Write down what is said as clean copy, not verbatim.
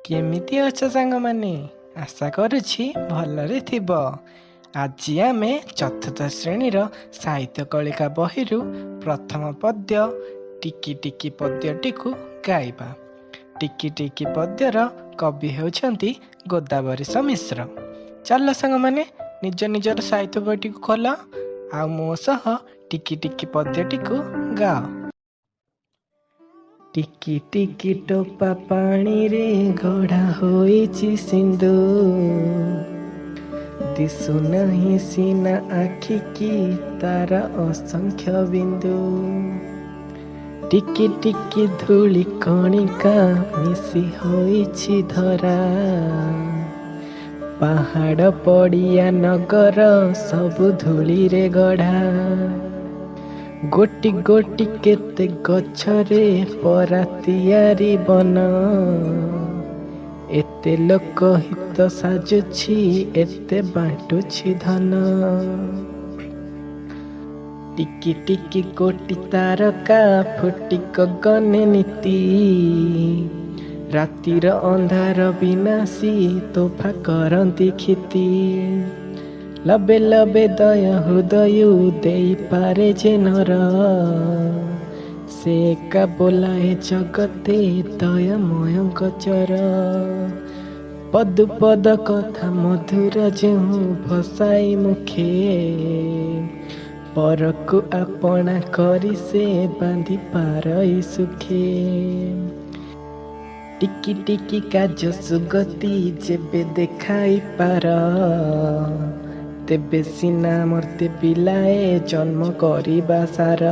केमिति अछ साଙ୍ଗमाने आशा करुछि भलरे थिब। आज आमे चतुर्थ श्रेणीर साहित्य कलिका बहिरु प्रथम पद्य टिकी टिकी पद्यटिकु गाइबा। टिकी टिकी पद्यर कवि हेउछन्ति गोदावरीश मिश्र। चल साଙ୍ଗमाने निज निजर साहित्य बहिटी खोल आ मो सह टिकी टिकी पद्यटिकु गाओ। टिकी टिकी टोपा पानी रे गढ़ा होइछि सिंधु, दिसु नहीं सीना आखि की तारा असंख्य बिंदु। टिकी टिकी धूली कणिका मिसी होइछि धरा, पहाड़ पड़िया नगर सबु धूली रे गढ़ा। गोटी गोटी केते गछरे परातियारी बन, एते लोक हित साजुछि एते बांटुछि धन। टिकी टिकी कोटी तारका फुटी गगने नीति, रातिर अंधार विनाशी तोफा करंती खिति। लबे लबे दय हृदय देई पारे जे नर, से एका बोलाए जगते दयामय गचर। पदु पद कथा मधुर जेहु भसाई मुखे, परकु आपना करी से बांधी पारई सुखे। टिकी टिकी काज सुगति जेबे देखाई पार, तेबे सिना मर्ते पिलाए जन्म करिबा सार।